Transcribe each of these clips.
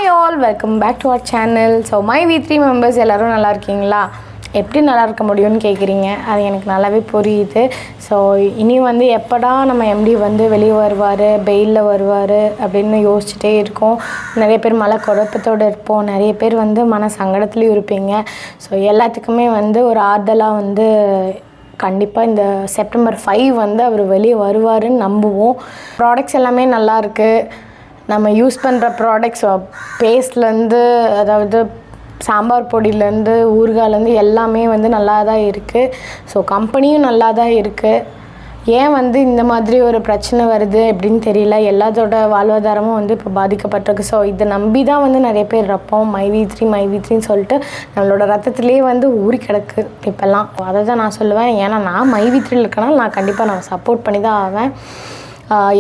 Hi all, welcome back to our channel. So my V3 members எல்லாரும் நல்லா இருக்கீங்களா? எப்படி நல்லா இருக்க முடியும்னு கேக்குறீங்க. அது எனக்கு நல்லாவே புரியுது. ஸோ இனி வந்து எப்படா நம்ம எம்டி வந்து வெளியே வருவார், பெயிலில் வருவார் அப்படின்னு யோசிச்சுட்டே இருக்கோம். நிறைய பேர் மன குழப்பத்தோடு இருப்போம், நிறைய பேர் வந்து மன சங்கடத்துலேயும் இருப்பீங்க. ஸோ எல்லாத்துக்குமே வந்து ஒரு ஆறுதலாக வந்து கண்டிப்பாக இந்த செப்டம்பர் 5 வந்து அவர் வெளியே வருவாருன்னு நம்புவோம். ப்ராடக்ட்ஸ் எல்லாமே நல்லாயிருக்கு. நம்ம யூஸ் பண்ணுற ப்ராடக்ட்ஸ் பேஸ்ட்லேருந்து, அதாவது சாம்பார் பொடியிலேருந்து, ஊறுகாலேருந்து எல்லாமே வந்து நல்லா தான் இருக்குது. ஸோ கம்பெனியும் நல்லா தான் இருக்குது. ஏன் வந்து இந்த மாதிரி ஒரு பிரச்சனை வருது அப்படின்னு தெரியல. எல்லாத்தோட வாழ்வாதாரமும் வந்து இப்போ பாதிக்கப்பட்டிருக்கு. ஸோ இதை நம்பி தான் வந்து நிறைய பேர் இருப்போம். மை V3ன்னு சொல்லிட்டு நம்மளோட ரத்தத்துலேயே வந்து ஊறி கிடக்கு இப்போல்லாம். அதை தான் நான் சொல்லுவேன். ஏன்னா நான் மை V3 இருக்கனால நான் கண்டிப்பாக நான் சப்போர்ட் பண்ணி தான் ஆவேன்.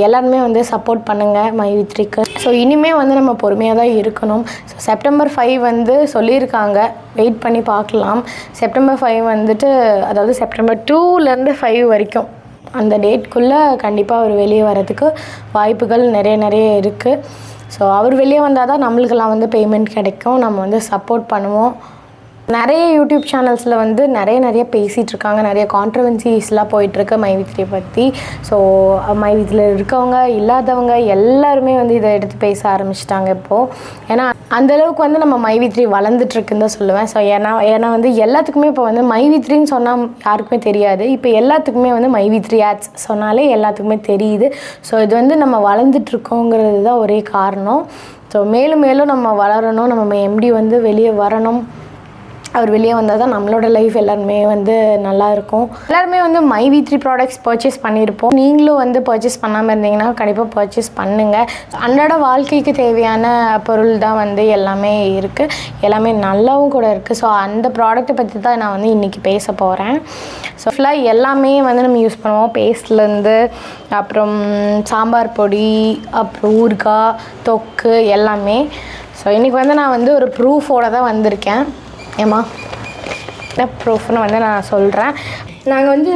எல்லாருமே வந்து சப்போர்ட் பண்ணுங்கள் மை V3க்கு. ஸோ இனிமேல் வந்து நம்ம பொறுமையாக தான் இருக்கணும். ஸோ செப்டம்பர் 5 வந்து சொல்லியிருக்காங்க, வெயிட் பண்ணி பார்க்கலாம். செப்டம்பர் 5 வந்துட்டு, அதாவது செப்டம்பர் 2லேருந்து 5 வரைக்கும் அந்த டேட்குள்ளே கண்டிப்பாக அவர் வெளியே வரதுக்கு வாய்ப்புகள் நிறைய இருக்குது. ஸோ அவர் வெளியே வந்தால் தான் நம்மளுக்கெல்லாம் வந்து பேமெண்ட் கிடைக்கும், நம்ம வந்து சப்போர்ட் பண்ணுவோம். நிறைய யூடியூப் சேனல்ஸில் வந்து நிறைய பேசிகிட்டு இருக்காங்க, நிறைய கான்ட்ரவர்சிஸ்லாம் போயிட்டுருக்கு மை V3 பற்றி. ஸோ மை V3ல இருக்கவங்க இல்லாதவங்க எல்லாருமே வந்து இதை எடுத்து பேச ஆரம்பிச்சிட்டாங்க இப்போது. ஏன்னா அந்தளவுக்கு வந்து நம்ம மை V3 வளர்ந்துட்டுருக்குன்னு தான் சொல்லுவேன். ஸோ ஏன்னா வந்து எல்லாத்துக்குமே இப்போ வந்து மை V3ன்னு சொன்னால் யாருக்குமே தெரியாது. இப்போ எல்லாத்துக்குமே வந்து மை V3 ஆட்ஸ் சொன்னாலே எல்லாத்துக்குமே தெரியுது. ஸோ இது வந்து நம்ம வளர்ந்துட்டுருக்கோங்கிறது தான் ஒரே காரணம். ஸோ மேலும் நம்ம வளரணும், நம்ம எம்டி வந்து வெளியே வரணும். அவர் வெளியே வந்தால் தான் நம்மளோட லைஃப் எல்லாருமே வந்து நல்லாயிருக்கும். எல்லாருமே வந்து மை V3 ப்ராடக்ட்ஸ் பர்ச்சேஸ் பண்ணியிருப்போம். நீங்களும் வந்து பர்ச்சேஸ் பண்ணாமல் இருந்தீங்கன்னா கண்டிப்பாக பர்ச்சேஸ் பண்ணுங்கள். அன்றாட வாழ்க்கைக்கு தேவையான பொருள் தான் வந்து எல்லாமே இருக்குது, எல்லாமே நல்லாவும் கூட இருக்குது. ஸோ அந்த ப்ராடக்ட்டை பற்றி தான் நான் வந்து இன்றைக்கி பேச போகிறேன். ஸோ ஃபுல்லாக எல்லாமே வந்து நம்ம யூஸ் பண்ணுவோம், பேஸ்ட்லேருந்து, அப்புறம் சாம்பார் பொடி, அப்புறம் ஊறுகாய், தொக்கு எல்லாமே. ஸோ இன்றைக்கி வந்து நான் வந்து ஒரு ப்ரூஃபோடு தான் வந்திருக்கேன். ஏம்மா என்ன ப்ரூஃப்னு வந்து நான் சொல்கிறேன். நாங்கள் வந்து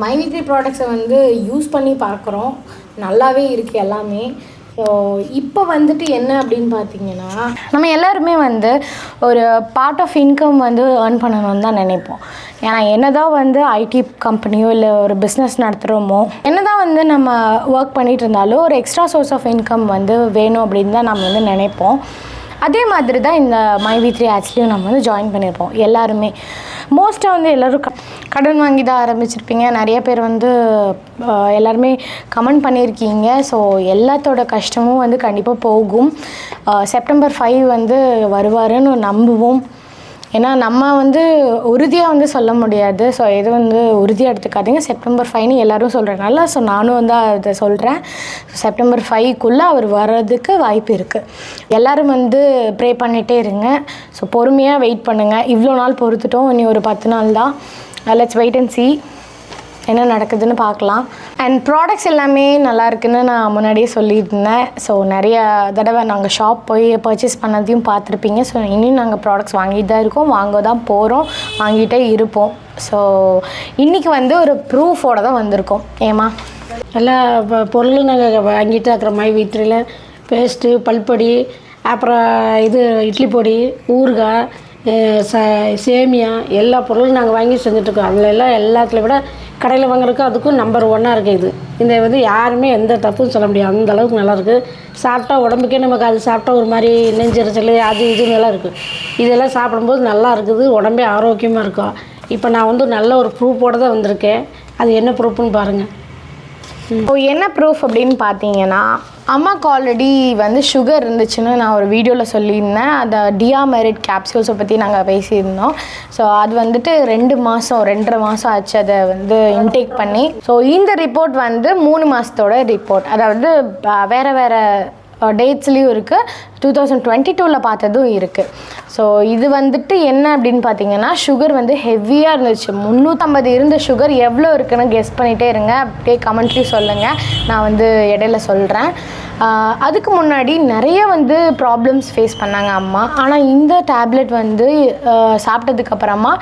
மை V3 ப்ராடக்ட்ஸை வந்து யூஸ் பண்ணி பார்க்குறோம், நல்லாவே இருக்குது எல்லாமே. ஸோ இப்போ வந்துட்டு என்ன அப்படின்னு பார்த்தீங்கன்னா, நம்ம எல்லாருமே வந்து ஒரு பார்ட் ஆஃப் இன்கம் வந்து ஏர்ன் பண்ணணும்னு தான் நினைப்போம். ஏன்னா என்ன தான் வந்து ஐடி கம்பெனியோ இல்லை ஒரு பிஸ்னஸ் நடத்துகிறோமோ, என்ன தான் வந்து நம்ம ஒர்க் பண்ணிகிட்டு இருந்தாலும் ஒரு எக்ஸ்ட்ரா சோர்ஸ் ஆஃப் இன்கம் வந்து வேணும் அப்படின்னு தான் நம்ம வந்து நினைப்போம். அதே மாதிரி தான் இந்த மை V3 ஆட்ஸ்லேயும் நம்ம வந்து ஜாயின் பண்ணியிருப்போம். எல்லாருமே மோஸ்ட்டாக வந்து எல்லோரும் கடன் வாங்கி தான் ஆரம்பிச்சிருப்பீங்க. நிறைய பேர் வந்து எல்லாருமே கமெண்ட் பண்ணியிருக்கீங்க. ஸோ எல்லாத்தோட கஷ்டமும் வந்து கண்டிப்பாக போகும். செப்டம்பர் 5 வந்து வருவாருன்னு நம்புவோம். ஏன்னா நம்ம வந்து உறுதியாக வந்து சொல்ல முடியாது. ஸோ இது வந்து உறுதியாக எடுத்துக்காதீங்க. செப்டம்பர் 5ன்னு எல்லோரும் சொல்கிறனால ஸோ நானும் வந்து அதை சொல்கிறேன். செப்டம்பர் 5க்குள்ளே அவர் வர்றதுக்கு வாய்ப்பு இருக்குது. எல்லோரும் வந்து ப்ரே பண்ணிகிட்டே இருங்க. ஸோ பொறுமையாக வெயிட் பண்ணுங்கள். இவ்வளோ நாள் பொறுத்துட்டோம், இனி ஒரு 10 நாள் தான். லெட்ஸ் வெயிட் அண்ட் see என்ன நடக்குதுன்னு பார்க்கலாம். அண்ட் ப்ராடக்ட்ஸ் எல்லாமே நல்லா இருக்குன்னு நான் முன்னாடியே சொல்லியிருந்தேன். ஸோ நிறைய தடவை நாங்கள் ஷாப் போய் பர்ச்சேஸ் பண்ணதையும் பார்த்துருப்பீங்க. ஸோ இன்னும் நாங்கள் ப்ராடக்ட்ஸ் வாங்கிட்டு தான் இருக்கோம், வாங்க தான் போகிறோம், வாங்கிட்டே இருப்போம். ஸோ இன்றைக்கி வந்து ஒரு ப்ரூஃபோடு தான் வந்திருக்கோம். ஏமா எல்லா பொருளும் நாங்கள் வாங்கிட்டு இருக்கிற மை V3ல பேஸ்ட்டு, பல்பொடி, அப்புறம் இது இட்லி பொடி, ஊறுகாய், சேமியா எல்லா பொருளும் நாங்கள் வாங்கி செஞ்சுட்ருக்கோம். அதில் எல்லாம் எல்லாத்துல விட கடையில் வாங்குறதுக்கும் அதுக்கும் நம்பர் 1 இருக்குது. இது இந்த வந்து யாருமே எந்த தப்பும் சொல்ல முடியாது, அந்த அளவுக்கு நல்லாயிருக்கு. சாப்பிட்டா உடம்புக்கே நமக்கு அது சாப்பிட்டா ஒரு மாதிரி நெஞ்சரிச்சல் அது இதுன்னு எல்லாம் இருக்குது. இதெல்லாம் சாப்பிடும்போது நல்லா இருக்குது, உடம்பே ஆரோக்கியமாக இருக்கும். இப்போ நான் வந்து நல்ல ஒரு ப்ரூஃபோடு தான் வந்திருக்கேன். அது என்ன ப்ரூஃப்னு பாருங்கள். இப்போ என்ன ப்ரூஃப் அப்படின்னு பார்த்தீங்கன்னா, அம்மாவுக்கு ஆல்ரெடி வந்து சுகர் இருந்துச்சுன்னு நான் ஒரு வீடியோவில் சொல்லியிருந்தேன். அந்த டியாமெரிட் கேப்சூல்ஸை பற்றி நாங்கள் பேசியிருந்தோம். ஸோ அது வந்துட்டு 2.5 மாதம் ஆச்சு அதை வந்து இன்டேக் பண்ணி. ஸோ இந்த ரிப்போர்ட் வந்து 3 மாதத்தோட ரிப்போர்ட், அதாவது வேறு டேட்ஸ்லேயும் இருக்குது, 2022ல் பார்த்ததும் இருக்குது. ஸோ இது வந்துட்டு என்ன அப்படின்னு பார்த்தீங்கன்னா, சுகர் வந்து ஹெவியாக இருந்துச்சு. 350 இருந்த சுகர் எவ்வளோ இருக்குன்னு கெஸ் பண்ணிகிட்டே இருங்க, அப்படியே கமெண்ட்ரி சொல்லுங்கள், நான் வந்து இடையில சொல்கிறேன். அதுக்கு முன்னாடி நிறைய வந்து ப்ராப்ளம்ஸ் ஃபேஸ் பண்ணாங்க அம்மா. ஆனால் இந்த டேப்லெட் வந்து சாப்பிட்டதுக்கப்புறமா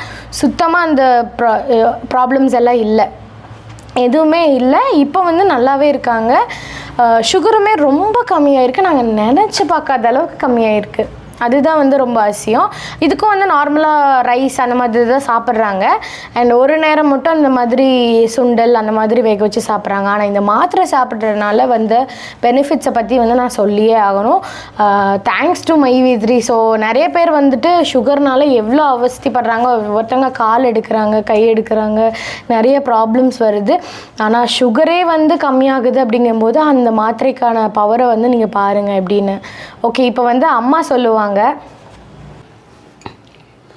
சுத்தமாக அந்த ப்ராப்ளம்ஸ் எல்லாம் இல்லை. எதுவுமே இல்லை. இப்போ வந்து நல்லாவே இருக்காங்க. சுகருமே ரொம்ப கம்மியாயிருக்கு. நாங்கள் நினச்சி பார்க்காத அளவுக்கு கம்மியாயிருக்கு. அதுதான் வந்து ரொம்ப அவசியம். இதுக்கும் வந்து நார்மலாக ரைஸ் அந்த மாதிரி தான் சாப்பிட்றாங்க. அண்ட் ஒரு நேரம் மட்டும் அந்த மாதிரி சுண்டல் அந்த மாதிரி வேக வச்சு சாப்பிட்றாங்க. ஆனால் இந்த மாத்திரை சாப்பிட்றதுனால வந்து பெனிஃபிட்ஸை பற்றி வந்து நான் சொல்லியே ஆகணும். Thanks to மைவி3. ஸோ நிறைய பேர் வந்துட்டு சுகர்னால எவ்வளோ அவஸ்திப்படுறாங்க. ஒருத்தவங்க கால் எடுக்கிறாங்க, கை எடுக்கிறாங்க, நிறைய ப்ராப்ளம்ஸ் வருது. ஆனால் சுகரே வந்து கம்மியாகுது அப்படிங்கும்போது அந்த மாத்திரைக்கான பவரை வந்து நீங்கள் பாருங்கள் எப்படின்னு. ஓகே, இப்போ வந்து அம்மா சொல்லுவாங்க.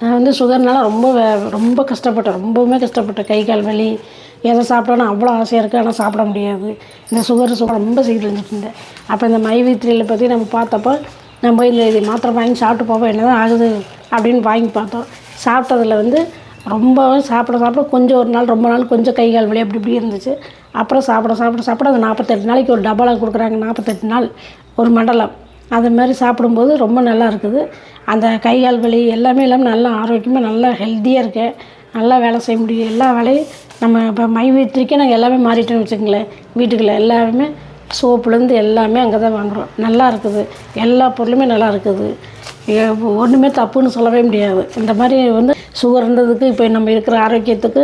நான் வந்து சுகர்னால ரொம்ப கஷ்டப்பட்டேன். ரொம்பவுமே கஷ்டப்பட்டேன். கை கால் வலி எதை சாப்பிட்டோன்னா அவ்வளோ ஆசையாக இருக்குது, ஆனால் சாப்பிட முடியாது. இந்த சுகர் ரொம்ப சீக்கிரம் இருந்தேன். அப்போ இந்த மைவி3யில் பற்றி நம்ம பார்த்தப்போ நம்ம இந்த மாத்திரை வாங்கி சாப்பிட்டு போவோம், என்ன தான் ஆகுது அப்படின்னு வாங்கி பார்த்தோம். சாப்பிட்டதில் வந்து ரொம்பவே சாப்பிட கொஞ்சம் ஒரு நாள் ரொம்ப நாள் கொஞ்சம் கை கால் வலி அப்படி இப்படி இருந்துச்சு. அப்புறம் சாப்பிட அது 48 நாளைக்கு ஒரு டப்பாவில் கொடுக்குறாங்க. 48 நாள் ஒரு மண்டலம். அது மாதிரி சாப்பிடும்போது ரொம்ப நல்லா இருக்குது. அந்த கை கால் வலி எல்லாமே நல்லா ஆரோக்கியமாக நல்லா ஹெல்த்தியாக இருக்கேன். நல்லா வேலை செய்ய முடியும். எல்லா வேலையும் நம்ம இப்போ மைவி3க்கே நாங்கள் எல்லாமே மாறிட்டோன்னு வச்சுக்கங்களேன். வீட்டுக்குள்ள எல்லாமே சோப்புலேருந்து எல்லாமே அங்கே தான் வாங்குகிறோம். நல்லா இருக்குது. எல்லா பொருளுமே நல்லா இருக்குது. ஒன்றுமே தப்புன்னு சொல்லவே முடியாது. இந்த மாதிரி வந்து சுகர் இருந்ததுக்கு இப்போ நம்ம இருக்கிற ஆரோக்கியத்துக்கு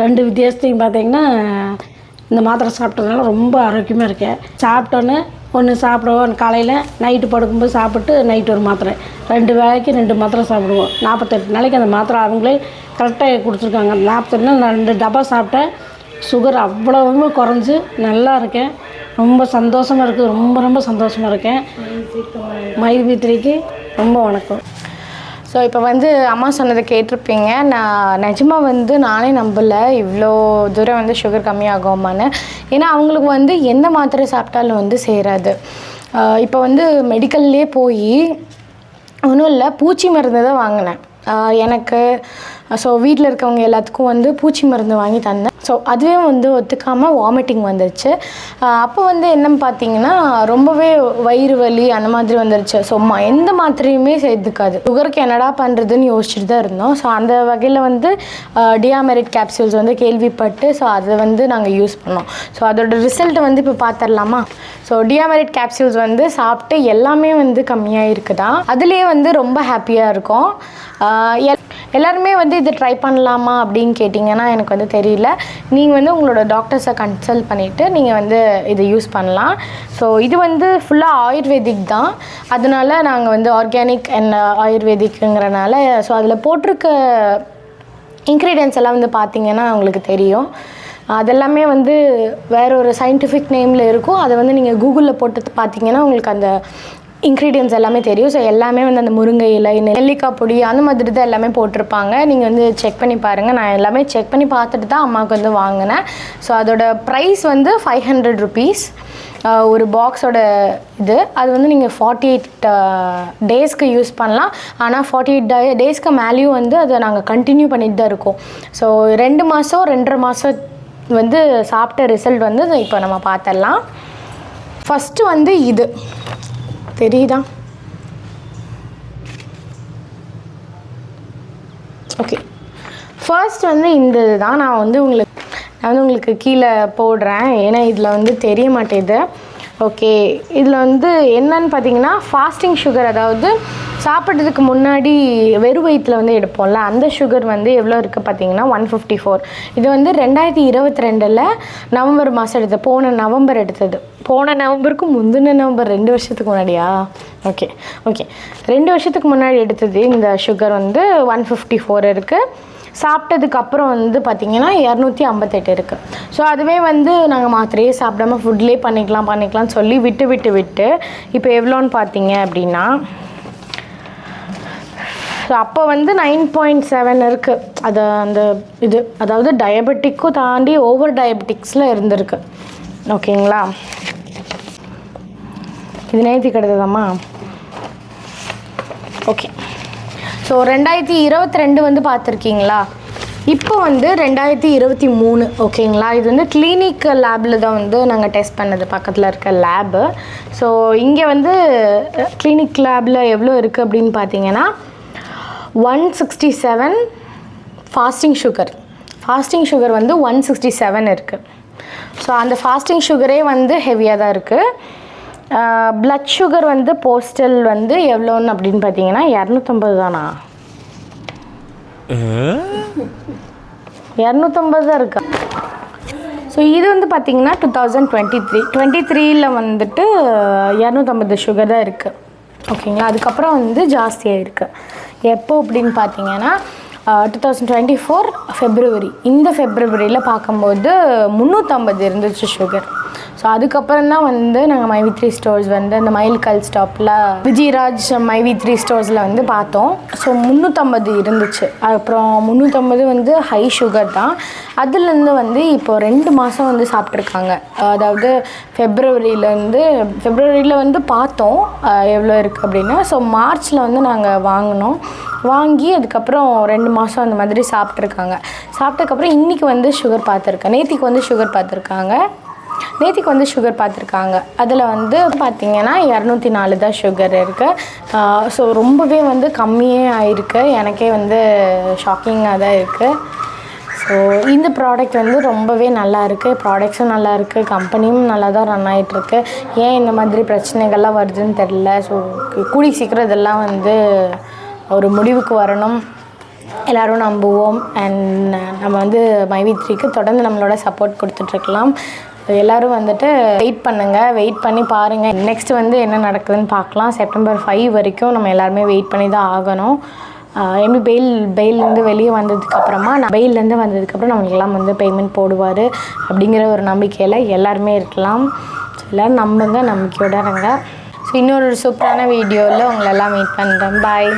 2 வித்தியாசத்தையும் பார்த்திங்கன்னா இந்த மாத்திரை சாப்பிட்டதுனால ரொம்ப ஆரோக்கியமாக இருக்கேன். சாப்பிட்டோன்னே ஒன்று சாப்பிடுவோம், காலையில் நைட்டு படுக்கும்போது சாப்பிட்டு நைட்டு ஒரு மாத்திரை, 2 வேளைக்கு 2 மாத்திரை சாப்பிடுவோம். 48 நாளைக்கு அந்த மாத்திரை அவங்களே கரெக்டாக கொடுத்துருக்காங்க. 48 நாள் நான் 2 டப்பா சாப்பிட்டேன். சுகர் அவ்வளவுமே குறைஞ்சி நல்லா இருக்கேன். ரொம்ப சந்தோஷமாக இருக்குது. ரொம்ப சந்தோஷமாக இருக்கேன். மைவி3க்கு ரொம்ப வணக்கம். ஸோ இப்போ வந்து அம்மா சொன்னதை கேட்டிருப்பீங்க. நான் நிஜமாக வந்து நானே நம்பலை இவ்வளோ தூரம் வந்து சுகர் கம்மியாகுமான்னு. ஏன்னா அவங்களுக்கு வந்து எந்த மாத்திரை சாப்பிட்டாலும் வந்து சேராது. இப்போ வந்து மெடிக்கல்லே போய் ஒன்றும் இல்லை, பூச்சி மருந்து தான் வாங்கினேன் எனக்கு. ஸோ வீட்டில் இருக்கவங்க எல்லாத்துக்கும் வந்து பூச்சி மருந்து வாங்கி தந்தேன். ஸோ அதுவே வந்து ஒத்துக்காமல் வாமிட்டிங் வந்துருச்சு. அப்போ வந்து என்னன்னு பார்த்தீங்கன்னா ரொம்பவே வயிறு வலி அந்த மாதிரி வந்துருச்சு. ஸோ எந்த மாத்திரையுமே சேர்த்துக்காது. சுகருக்கு என்னடா பண்ணுறதுன்னு யோசிச்சுட்டு தான் இருந்தோம். ஸோ அந்த வகையில் வந்து டியாமெரிட் கேப்சூல்ஸ் வந்து கேள்விப்பட்டு ஸோ அதை வந்து நாங்கள் யூஸ் பண்ணோம். ஸோ அதோட ரிசல்ட்டை வந்து இப்போ பார்த்துடலாமா? ஸோ டியாமெரிட் கேப்சூல்ஸ் வந்து சாப்பிட்டு எல்லாமே வந்து கம்மியாக இருக்குதா. அதுலேயே வந்து ரொம்ப ஹாப்பியாக இருக்கும். எல்லாருமே வந்து இதை ட்ரை பண்ணலாமா அப்படின்னு கேட்டிங்கன்னா எனக்கு வந்து தெரியல. நீங்கள் வந்து உங்களோட டாக்டர்ஸை கன்சல்ட் பண்ணிவிட்டு நீங்கள் வந்து இதை யூஸ் பண்ணலாம். ஸோ இது வந்து ஃபுல்லாக ஆயுர்வேதிக் தான். அதனால நாங்கள் வந்து ஆர்கானிக் அண்ட் ஆயுர்வேதிக்குங்கிறனால ஸோ அதில் போட்டிருக்க இன்க்ரீடியன்ஸ் எல்லாம் வந்து பார்த்திங்கன்னா உங்களுக்கு தெரியும். அதெல்லாமே வந்து வேற ஒரு சயின்டிஃபிக் நேமில் இருக்கும். அதை வந்து நீங்கள் கூகுளில் போட்டு பார்த்தீங்கன்னா உங்களுக்கு அந்த இன்க்ரீடியன்ஸ் எல்லாமே தெரியும். ஸோ எல்லாமே வந்து அந்த முருங்கை இலை, நெல்லிக்காய் பொடி அந்த மாதிரி தான் எல்லாமே போட்டிருப்பாங்க. நீங்கள் வந்து செக் பண்ணி பாருங்கள். நான் எல்லாமே செக் பண்ணி பார்த்துட்டு தான் அம்மாவுக்கு வந்து வாங்கினேன். ஸோ அதோட ப்ரைஸ் வந்து 500 rupees ஒரு பாக்ஸோட இது. அது வந்து நீங்கள் 48 டேஸ்க்கு யூஸ் பண்ணலாம். ஆனால் 48 டேஸ்க்கு மேலேயும் வந்து அதை நாங்கள் கண்டினியூ பண்ணிட்டு தான் இருக்கோம். ஸோ 2 மாதம் 2.5 மாதம் வந்து சாப்பிட்ட ரிசல்ட் வந்து இப்போ நம்ம பார்த்துடலாம். ஃபஸ்ட்டு வந்து இது தெரியுதா? ஓகே, ஃபர்ஸ்ட் வந்து இந்த இதுதான். நான் வந்து உங்களுக்கு கீழே போடுறேன். ஏன்னா இதில் வந்து தெரிய மாட்டேது. ஓகே, இதில் வந்து என்னன்னு பார்த்தீங்கன்னா ஃபாஸ்டிங் சுகர், அதாவது சாப்பிட்றதுக்கு முன்னாடி வெறும் வயிற்றில் வந்து எடுப்போம்ல அந்த சுகர் வந்து எவ்வளோ இருக்குது பார்த்தீங்கன்னா 154. இது வந்து 2022 நவம்பர் மாதம் எடுத்தது. போன நவம்பர் எடுத்தது. போன நவம்பருக்கு முந்தின நவம்பர் 2 வருஷத்துக்கு முன்னாடியா? ஓகே 2 வருஷத்துக்கு முன்னாடி எடுத்தது. இந்த சுகர் வந்து 154 இருக்குது. சாப்பிட்டதுக்கப்புறம் வந்து பார்த்திங்கன்னா 258 இருக்குது. ஸோ அதுவே வந்து நாங்கள் மாத்திரையே சாப்பிடாம ஃபுட்லேயே பண்ணிக்கலாம்னு சொல்லி விட்டு இப்போ எவ்வளோன்னு பார்த்தீங்க அப்படின்னா ஸோ அப்போ வந்து 9.7 இருக்குது. அது அந்த இது அதாவது டயபெட்டிக்கும் தாண்டி ஓவர் டயபெட்டிக்ஸில் இருந்திருக்கு. ஓகேங்களா? இது நேர்த்தி கிடைத்ததாம்மா? ஓகே, ஸோ 2022 வந்து பார்த்துருக்கீங்களா? இப்போ வந்து 2023. ஓகேங்களா? இது வந்து கிளினிக் லேபில் தான் வந்து நாங்கள் டெஸ்ட் பண்ணது, பக்கத்தில் இருக்க லேபு. ஸோ இங்கே வந்து கிளினிக் லேபில் எவ்வளோ இருக்குது அப்படின்னு பார்த்தீங்கன்னா 167 ஃபாஸ்டிங் சுகர் வந்து 167 இருக்குது. ஸோ அந்த ஃபாஸ்டிங் சுகரே வந்து ஹெவியாக தான் இருக்குது. ப்ளட் சுகர் வந்து போஸ்டல் வந்து எவ்வளோன்னு அப்படின்னு பார்த்தீங்கன்னா 250 தானா? 250 தான் இருக்கா? ஸோ இது வந்து பார்த்திங்கன்னா 2023 வந்துட்டு 250 சுகர் தான் இருக்குது. ஓகேங்களா. அதுக்கப்புறம் வந்து ஜாஸ்தியாக இருக்குது. எப்போ அப்படின்னு பார்த்தீங்கன்னா 2024 ஃபெப்ரவரி. இந்த ஃபெப்ரவரியில் பார்க்கும்போது 350 இருந்துச்சு சுகர். ஸோ அதுக்கப்புறம் தான் வந்து நாங்கள் மைவி3 ஸ்டோர்ஸ் வந்து அந்த மைல்கல் ஸ்டாப்பில் விஜயராஜ் மைவி3 ஸ்டோர்ஸில் வந்து பார்த்தோம். ஸோ 350 இருந்துச்சு. அப்புறம் 350 வந்து ஹை சுகர் தான். அதுலேருந்து வந்து இப்போது 2 மாதம் வந்து சாப்பிட்ருக்காங்க. அதாவது ஃபெப்ரவரியில் வந்து பார்த்தோம் எவ்வளோ இருக்குது அப்படின்னு. ஸோ மார்ச்சில் வந்து நாங்கள் வாங்கி அதுக்கப்புறம் 2 மாதம் அந்த மாதிரி சாப்பிட்ருக்காங்க. சாப்பிட்டதுக்கப்புறம் இன்றைக்கி வந்து சுகர் பார்த்துருக்கேன். நேத்திக்கு வந்து சுகர் பார்த்துருக்காங்க. அதில் வந்து பார்த்திங்கன்னா 204 தான் சுகர் இருக்குது. ஸோ ரொம்பவே வந்து கம்மியே ஆயிருக்கு. எனக்கே வந்து ஷாக்கிங்காக தான் இருக்குது. ஸோ இந்த ப்ராடக்ட் வந்து ரொம்பவே நல்லா இருக்குது. ப்ராடக்ட்ஸும் நல்லா இருக்குது. கம்பெனியும் நல்லா தான் ரன் ஆகிட்டுருக்கு. ஏன் இந்த மாதிரி பிரச்சனைகள்லாம் வருதுன்னு தெரில. ஸோ கூடி சீக்கிரம் இதெல்லாம் வந்து ஒரு முடிவுக்கு வரணும். எல்லோரும் நம்புவோம். அண்ட் நம்ம வந்து மைவி3க்கு தொடர்ந்து நம்மளோட சப்போர்ட் கொடுத்துட்ருக்கலாம். எல்லோரும் வந்துட்டு வெயிட் பண்ணி பாருங்கள். நெக்ஸ்ட் வந்து என்ன நடக்குதுன்னு பார்க்கலாம். செப்டம்பர் 5 வரைக்கும் நம்ம எல்லாருமே வெயிட் பண்ணி தான் ஆகணும். எப்படி பெயிலேருந்து வெளியே வந்ததுக்கப்புறமா நம்மளுக்கெல்லாம் வந்து பேமெண்ட் போடுவார் அப்படிங்கிற ஒரு நம்பிக்கையில் எல்லாருமே இருக்கலாம். ஸோ எல்லோரும் நம்புங்க, நம்பிக்கையோட இருங்க. ஸோ இன்னொரு சூப்பரான வீடியோவில் உங்களெல்லாம் மீட் பண்ணுறேன். பாய்.